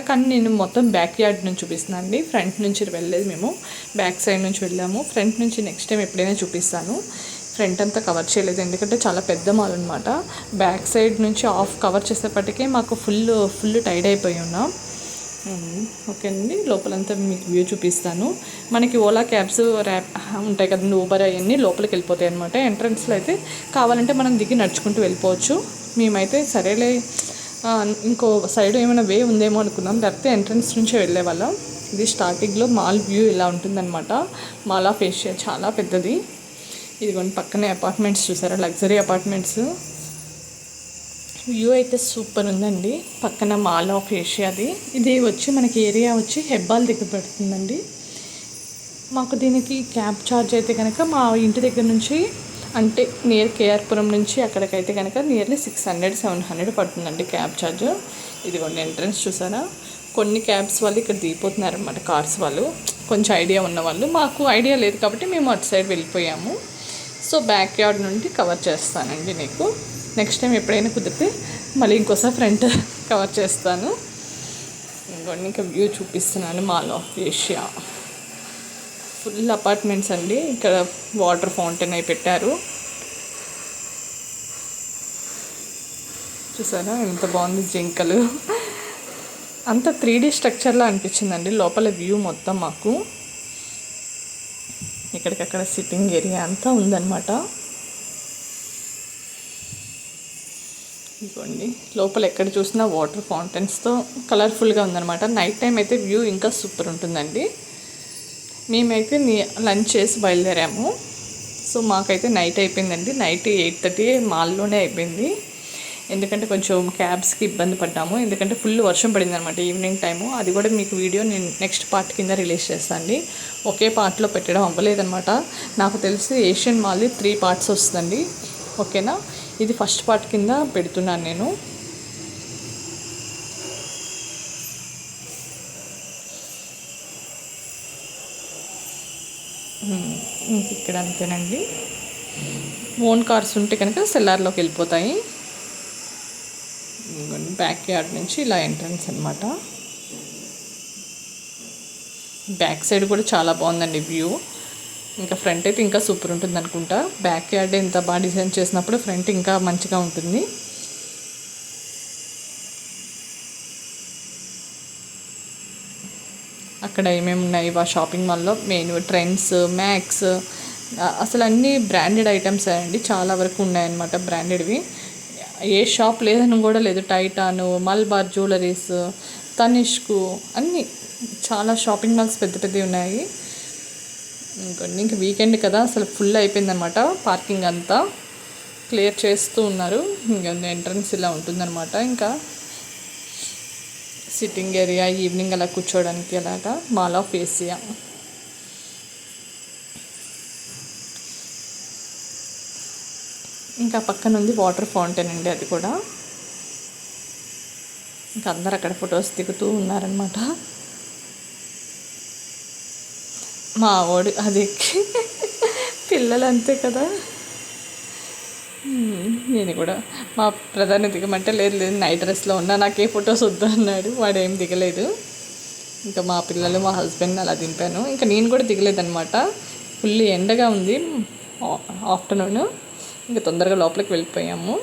కానీ నేను మొత్తం బ్యాక్ యార్డ్ నుంచి చూపిస్తున్నాను అండి. ఫ్రంట్ నుంచి వెళ్ళలేదు, మేము బ్యాక్ సైడ్ నుంచి వెళ్ళాము. ఫ్రంట్ నుంచి నెక్స్ట్ టైం ఎప్పుడైనా చూపిస్తాను. ఫ్రంట్ అంతా కవర్ చేయలేదు ఎందుకంటే చాలా పెద్ద మాల్ అనమాట. బ్యాక్ సైడ్ నుంచి ఆఫ్ కవర్ చేసేపటికే మాకు ఫుల్ టైర్డ్ అయిపోయి ఉన్నాం. ఓకే అండి, లోపలంతా మీకు వ్యూ చూపిస్తాను. మనకి ఓలా క్యాబ్స్ ఉంటాయి కదండి, ఊబర్ అవన్నీ లోపలికి వెళ్ళిపోతాయి అనమాట. ఎంట్రన్స్లో అయితే కావాలంటే మనం దిగి నడుచుకుంటూ వెళ్ళిపోవచ్చు. మేమైతే సరేలే ఇంకో సైడ్ ఏమైనా వే ఉందేమో అనుకున్నాం, లేకపోతే ఎంట్రన్స్ నుంచే వెళ్ళే వాళ్ళం. ఇది స్టార్టింగ్లో మాల్ వ్యూ ఇలా ఉంటుందన్నమాట. మాల్ ఆఫ్ ఏషియా చాలా పెద్దది. ఇదిగోండి పక్కనే అపార్ట్మెంట్స్ చూసారా, లగ్జరీ అపార్ట్మెంట్స్. వ్యూ అయితే సూపర్ ఉందండి. పక్కన మాల్ ఆఫ్ ఏషియాది. ఇది వచ్చి మనకి ఏరియా వచ్చి హెబ్బాల్ దగ్గర పడుతుందండి. మాకు దీనికి క్యాబ్ ఛార్జ్ అయితే కనుక మా ఇంటి దగ్గర నుంచి అంటే నియర్ కేఆర్పురం నుంచి అక్కడికైతే కనుక నియర్లీ 600-700 పడుతుందండి క్యాబ్ ఛార్జ్. ఇదిగోండి ఎంట్రన్స్ చూసారా. కొన్ని క్యాబ్స్ వాళ్ళు ఇక్కడ దిగిపోతున్నారనమాట, కార్స్ వాళ్ళు, కొంచెం ఐడియా ఉన్నవాళ్ళు. మాకు ఐడియా లేదు కాబట్టి మేము అటు సైడ్ వెళ్ళిపోయాము. సో బ్యాక్ యార్డ్ నుండి కవర్ చేస్తానండి నీకు. నెక్స్ట్ టైం ఎప్పుడైనా కుదిరితే మళ్ళీ ఇంకోసారి ఫ్రంట్ కవర్ చేస్తాను. ఇంకోండి ఇంకా వ్యూ చూపిస్తున్నాను. Mall of Asia full apartments అండి. ఇక్కడ వాటర్ ఫౌంటైన్ అయి పెట్టారు చూసారా, ఎంత బాగుంది. జింకలు అంతా 3D స్ట్రక్చర్లా అనిపించిందండి లోపల వ్యూ మొత్తం. మాకు ఇక్కడికక్కడ సిట్టింగ్ ఏరియా అంతా ఉందన్నమాట. ఇదిగోండి లోపల ఎక్కడ చూసినా వాటర్ ఫౌంటైన్స్తో కలర్ఫుల్గా ఉందన్నమాట. నైట్ టైం అయితే వ్యూ ఇంకా సూపర్ ఉంటుందండి. మేమైతే లంచ్ చేసి బయలుదేరాము. సో మాకైతే నైట్ అయిపోయిందండి. నైట్ 8:30 మాల్లోనే అయిపోయింది. ఎందుకంటే కొంచెం క్యాబ్స్కి ఇబ్బంది పడ్డాము, ఎందుకంటే ఫుల్ వర్షం పడింది అనమాట ఈవినింగ్ టైము. అది కూడా మీకు వీడియో నేను నెక్స్ట్ పార్ట్ కింద రిలీజ్ చేస్తాను అండి. ఒకే పార్ట్లో పెట్టడం అవ్వలేదన్నమాట. నాకు తెలిసి ఏషియన్ మాల్ది 3 పార్ట్స్ వస్తుందండి. ఓకేనా, ఇది ఫస్ట్ పార్ట్ కింద పెడుతున్నాను నేను. ఇక్కడ అంతేనండి. ఓన్ కార్స్ ఉంటే కనుక సెల్లార్లోకి వెళ్ళిపోతాయి. బ్యాక్ యార్డ్ నుంచి ఇలా ఎంట్రన్స్ అనమాట. బ్యాక్ సైడ్ కూడా చాలా బాగుందండి వ్యూ. ఇంకా ఫ్రంట్ అయితే ఇంకా సూపర్ ఉంటుంది అనుకుంటా. బ్యాక్ యార్డ్ ఎంత బాగా డిజైన్ చేసినప్పుడు ఫ్రంట్ ఇంకా మంచిగా ఉంటుంది. అక్కడ ఏమేమి ఉన్నాయి షాపింగ్ మాల్లో, మెయిన్ ట్రెండ్స్, మ్యాక్స్, అసలు అన్నీ బ్రాండెడ్ ఐటమ్స్ అండి. చాలా వరకు ఉన్నాయన్నమాట బ్రాండెడ్వి. ఏ షాప్ లేదని కూడా లేదు. టైటాను, మల్బార్ జ్యువెలరీస్, తనిష్కు, అన్నీ చాలా షాపింగ్ మాల్స్ పెద్ద పెద్దవి ఉన్నాయి. ఇంకా వీకెండ్ కదా అసలు ఫుల్ అయిపోయిందనమాట. పార్కింగ్ అంతా క్లియర్ చేస్తూ ఉన్నారు. ఇంకా ఎంట్రన్స్ ఇలా ఉంటుందన్నమాట. ఇంకా సిట్టింగ్ ఏరియా, ఈవినింగ్ అలా కూర్చోవడానికి అలాగా మాల్ ఆఫ్ ఏషియా. ఇంకా పక్కన ఉంది వాటర్ ఫౌంటైన్ అండి, అది కూడా. ఇంకా అందరు అక్కడ ఫొటోస్ దిగుతూ ఉన్నారనమాట. మా వాడు అది పిల్లలు అంతే కదా. నేను కూడా మా ప్రధాని దిగమంటే లేదు నైట్ డ్రెస్లో ఉన్నా, నాకే ఫొటోస్ వద్దు అన్నాడు. వాడు ఏం దిగలేదు. ఇంకా మా పిల్లలు, మా హస్బెండ్ అలా దింపాను. ఇంకా నేను కూడా దిగలేదన్నమాట. ఫుల్ ఎండగా ఉంది ఆఫ్టర్నూన్. ఇంకా తొందరగా లోపలికి వెళ్ళిపోయాము.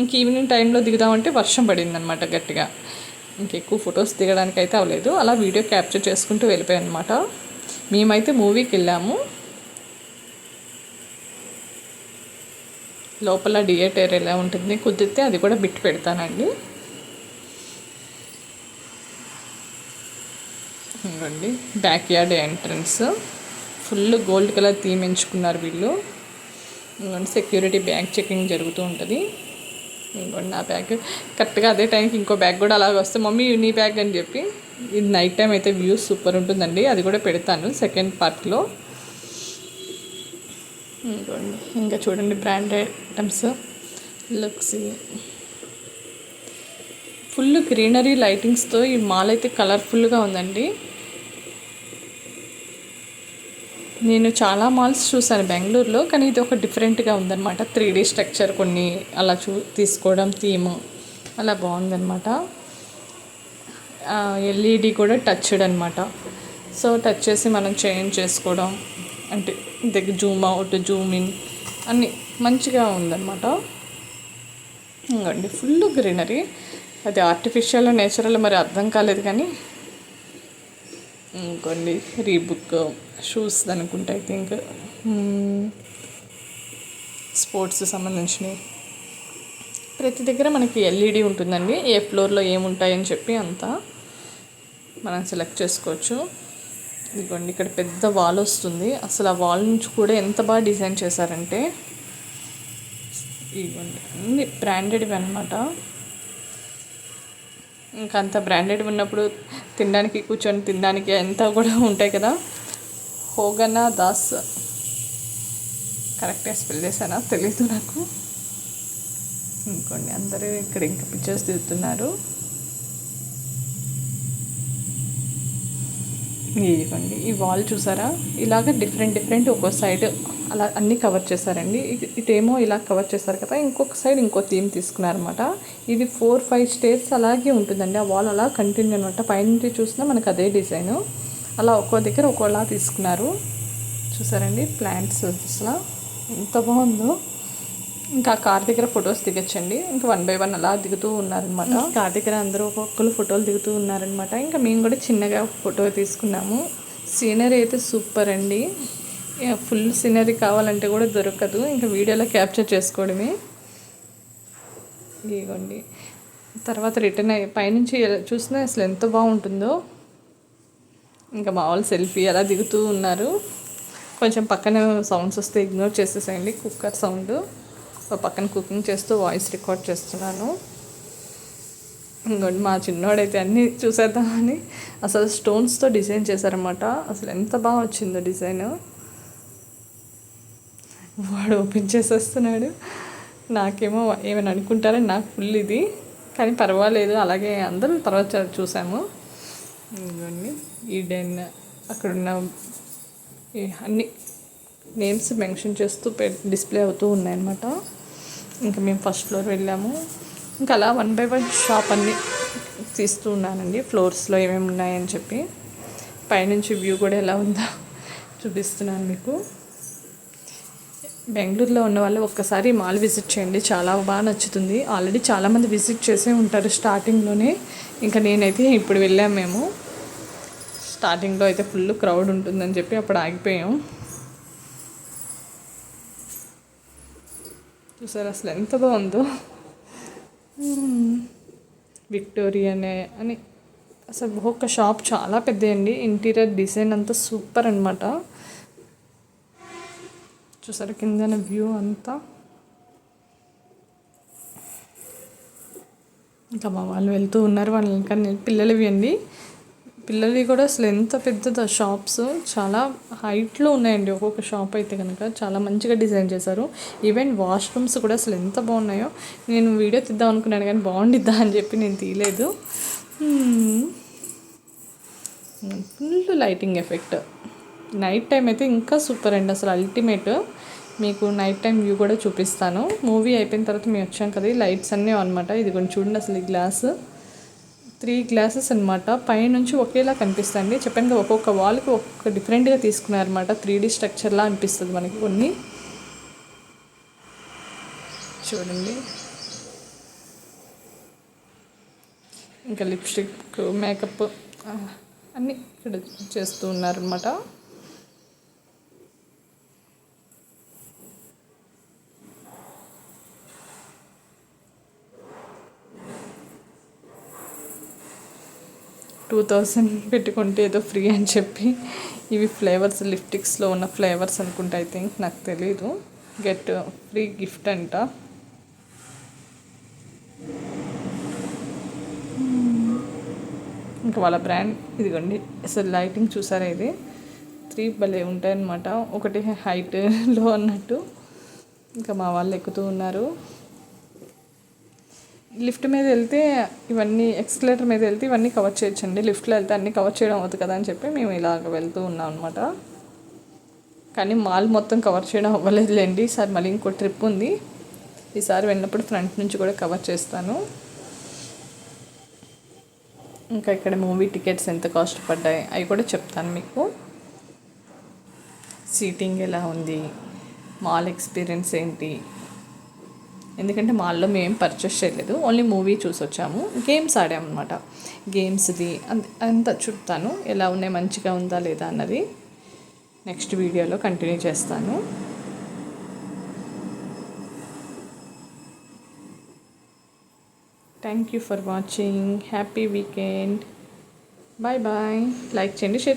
ఇంక ఈవినింగ్ టైంలో దిగుదామంటే వర్షం పడింది అనమాట గట్టిగా. ఇంకెక్కువ ఫొటోస్ దిగడానికి అయితే అవ్వలేదు. అలా వీడియో క్యాప్చర్ చేసుకుంటూ వెళ్ళిపోయాను అనమాట. మేమైతే మూవీకి వెళ్ళాము. లోపల థియేటర్ ఎలా ఉంటుంది, కుదిరితే అది కూడా బిట్ పెడతానండి. ఇవ్వండి back yard entrance. Full gold colour theme ఎంచుకున్నారు వీళ్ళు. ఇవ్వండి సెక్యూరిటీ బ్యాగ్ చెకింగ్ జరుగుతూ ఉంటుంది. ఇంకోండి నా బ్యాగ్ కరెక్ట్గా అదే టైంకి ఇంకో బ్యాగ్ కూడా అలాగ వస్తే మమ్మీ నీ బ్యాగ్ అని చెప్పి. ఇది నైట్ టైం అయితే వ్యూ సూపర్ ఉంటుందండి. అది కూడా పెడతాను సెకండ్ పార్ట్లో. ఇంకోండి ఇంకా చూడండి branded items, looks. Full greenery లైటింగ్స్తో ఈ మాల్ అయితే కలర్ఫుల్గా ఉందండి. నేను చాలా మాల్స్ చూసాను బెంగళూరులో, కానీ ఇది ఒక డిఫరెంట్గా ఉందన్నమాట. 3D స్ట్రక్చర్ కొన్ని అలా తీసుకోవడం, థీమ్ అలా బాగుందన్నమాట. ఎల్ఈడి కూడా టచ్డ్ అనమాట. సో టచ్ చేసి మనం చేంజ్ చేసుకోవడం అంటే దగ్గర జూమ్ అవుట్ జూమ్ ఇన్ అన్నీ మంచిగా ఉందన్నమాట. ఇంకోండి ఫుల్ గ్రీనరీ. అది ఆర్టిఫిషియల్ నేచురల్ మరి అర్థం కాలేదు కానీ ఇంకోండి రీబుక్ షూస్ అనుకుంటా ఐ థింక్ స్పోర్ట్స్ సంబంధించినవి. ప్రతి దగ్గర మనకి ఎల్ఈడి ఉంటుందండి. ఏ ఫ్లోర్లో ఏముంటాయని చెప్పి అంతా మనం సెలెక్ట్ చేసుకోవచ్చు. ఇదిగోండి ఇక్కడ పెద్ద వాల్ వస్తుంది. అసలు ఆ వాల్ నుంచి కూడా ఎంత బాగా డిజైన్ చేశారంటే ఇవ్వండి అన్ని బ్రాండెడ్వి అనమాట. ఇంకా అంత బ్రాండెడ్ ఉన్నప్పుడు తినడానికి కూర్చొని తినడానికి అంతా కూడా ఉంటాయి కదా. హోగనా దాస్ కరెక్ట్గా స్పెల్ చేశానా తెలీదు నాకు. ఇంకోండి అందరూ ఇక్కడ ఇంకా పిక్చర్స్ దిగుతున్నారు. ఇదిగోండి ఈ వాల్ చూసారా, ఇలాగ డిఫరెంట్ ఒక్కో సైడ్ అలా అన్నీ కవర్ చేశారండి. ఇటేమో ఇలా కవర్ చేశారు కదా, ఇంకొక సైడ్ ఇంకో థీమ్ తీసుకున్నారనమాట. ఇది 4-5 స్టేర్స్ అలాగే ఉంటుందండి. ఆ వాల్ అలా కంటిన్యూ అనమాట. పైనుంచి చూసినా మనకు అదే డిజైను. అలా ఒక్కో దగ్గర ఒక్కోలా తీసుకున్నారు. చూసారండి ప్లాంట్స్ అసలు ఎంత బాగుందో. ఇంకా కార్ దగ్గర ఫొటోస్ దిగొచ్చండి. ఇంకా 1 by 1 అలా దిగుతూ ఉన్నారనమాట. కార్ దగ్గర అందరూ ఒక్కొక్కరు ఫోటోలు దిగుతూ ఉన్నారనమాట. ఇంకా మేము కూడా చిన్నగా ఫోటో తీసుకున్నాము. సీనరీ అయితే సూపర్ అండి. ఫుల్ సీనరీ కావాలంటే కూడా దొరకదు, ఇంకా వీడియోలో క్యాప్చర్ చేసుకోవడమే. ఇదిగోండి తర్వాత రిటర్న్ అయ్యి పైనుంచి చూసినా అసలు ఎంత బాగుంటుందో. ఇంకా మా వాళ్ళు సెల్ఫీ అలా దిగుతూ ఉన్నారు. కొంచెం పక్కన సౌండ్స్ వస్తే ఇగ్నోర్ చేసేసేయండి. కుక్కర్ సౌండ్ పక్కన కుకింగ్ చేస్తూ వాయిస్ రికార్డ్ చేస్తున్నాను. ఇంకోటి మా చిన్నోడైతే అన్నీ చూసేద్దామని అసలు స్టోన్స్తో డిజైన్ చేశారన్నమాట. అసలు ఎంత బాగా వచ్చిందో డిజైన్. వాడు ఓపెన్ చేసేస్తున్నాడు. నాకేమో ఏమైనా అనుకుంటారని నాకు ఫుల్ ఇది, కానీ పర్వాలేదు. అలాగే అందరం తర్వాత చూసాము. ఇంకోండి ఈడెన్ అక్కడున్న అన్ని నేమ్స్ మెన్షన్ చేస్తూ డిస్ప్లే అవుతూ ఉన్నాయన్నమాట. ఇంకా మేము ఫస్ట్ ఫ్లోర్ వెళ్ళాము. ఇంకా అలా 1 by 1 షాప్ అన్నీ తీస్తూ ఉన్నానండి, ఫ్లోర్స్లో ఏమేమి ఉన్నాయని చెప్పి. పైనుంచి వ్యూ కూడా ఎలా ఉందో చూపిస్తున్నాను మీకు. బెంగళూరులో ఉన్న వాళ్ళు ఒక్కసారి మాల్ విజిట్ చేయండి, చాలా బాగా నచ్చుతుంది. ఆల్రెడీ చాలామంది విజిట్ చేసే ఉంటారు స్టార్టింగ్లోనే. ఇంకా నేనైతే ఇప్పుడు వెళ్ళాము మేము. స్టార్టింగ్లో అయితే ఫుల్ క్రౌడ్ ఉంటుందని చెప్పి అప్పుడు ఆగిపోయాం. చూసారు అసలు ఎంత బాగుందో. విక్టోరియానే అని అసలు ఒక్క షాప్ చాలా పెద్ద అండి. ఇంటీరియర్ డిజైన్ అంతా సూపర్ అనమాట. చూసారు కిందన వ్యూ అంతా. ఇంకా మా వాళ్ళు వెళ్తూ ఉన్నారు. వాళ్ళు ఇంకా పిల్లలవి అండి. పిల్లలవి కూడా అసలు ఎంత పెద్దది షాప్స్, చాలా హైట్లో ఉన్నాయండి ఒక్కొక్క షాప్ అయితే కనుక. చాలా మంచిగా డిజైన్ చేశారు. ఈవెన్ వాష్రూమ్స్ కూడా అసలు ఎంత బాగున్నాయో. నేను వీడియో తీద్దాం అనుకున్నాను కానీ బాగుండిద్దా అని చెప్పి నేను తీయలేదు. Full lighting effect. Night time అయితే ఇంకా సూపర్ అండి, అసలు అల్టిమేట్. మీకు నైట్ టైం వ్యూ కూడా చూపిస్తాను. మూవీ అయిపోయిన తర్వాత మేము వచ్చాం కదా, ఈ లైట్స్ అన్నీ అనమాట. ఇది కొంచెం చూడండి అసలు ఈ గ్లాస్ 3 గ్లాసెస్ అనమాట. పైనుంచి ఒకేలా కనిపిస్తుంది. చెప్పాను కదా ఒక్కొక్క వాల్కి ఒక్కొక్క డిఫరెంట్గా తీసుకున్నారనమాట. 3D స్ట్రక్చర్లా అనిపిస్తుంది మనకి కొన్ని. చూడండి ఇంకా లిప్స్టిక్ మేకప్ అన్నీ ఇక్కడ చేస్తూ ఉన్నారనమాట. $2000 పెట్టుకుంటే ఏదో ఫ్రీ అని చెప్పి ఇవి ఫ్లేవర్స్ లిప్స్టిక్స్లో ఉన్న ఫ్లేవర్స్ అనుకుంటా ఐ థింక్, నాకు తెలీదు. గెట్ ఫ్రీ గిఫ్ట్ అంట. ఇంకా వాళ్ళ బ్రాండ్ ఇదిగోండి. అసలు లైటింగ్ చూసారా, ఇది 3 భలే ఉంటాయన్నమాట. ఒకటి హైట్లో అన్నట్టు. ఇంకా మా వాళ్ళు ఎక్కుతూ ఉన్నారు. లిఫ్ట్ మీద వెళ్తే ఇవన్నీ, ఎక్స్కలేటర్ మీద వెళ్తే ఇవన్నీ కవర్ చేయొచ్చండి. లిఫ్ట్లో వెళ్తే అన్నీ కవర్ చేయడం అవుతుంది కదా అని చెప్పి మేము ఇలాగ వెళ్తూ ఉన్నాం అనమాట. కానీ మాల్ మొత్తం కవర్ చేయడం అవ్వలేదులేండి. ఈసారి మళ్ళీ ఇంకో ట్రిప్ ఉంది. ఈసారి వెళ్ళినప్పుడు ఫ్రంట్ నుంచి కూడా కవర్ చేస్తాను. ఇంకా ఇక్కడ మూవీ టికెట్స్ ఎంత కాస్ట్ పడ్డాయి అవి కూడా చెప్తాను మీకు. సీటింగ్ ఎలా ఉంది, మాల్ ఎక్స్పీరియన్స్ ఏంటి, ఎందుకంటే మాల్లో మేము పర్చేస్ చేయలేదు, ఓన్లీ మూవీ చూసి వచ్చాము. గేమ్స్ ఆడామన్నమాట. గేమ్స్ది అంతా చూపుతాను, ఎలా ఉన్నాయి, మంచిగా ఉందా లేదా అన్నది నెక్స్ట్ వీడియోలో కంటిన్యూ చేస్తాను. Thank you for watching. Happy weekend. Bye bye. Like చేయండి, షేర్ చేయండి.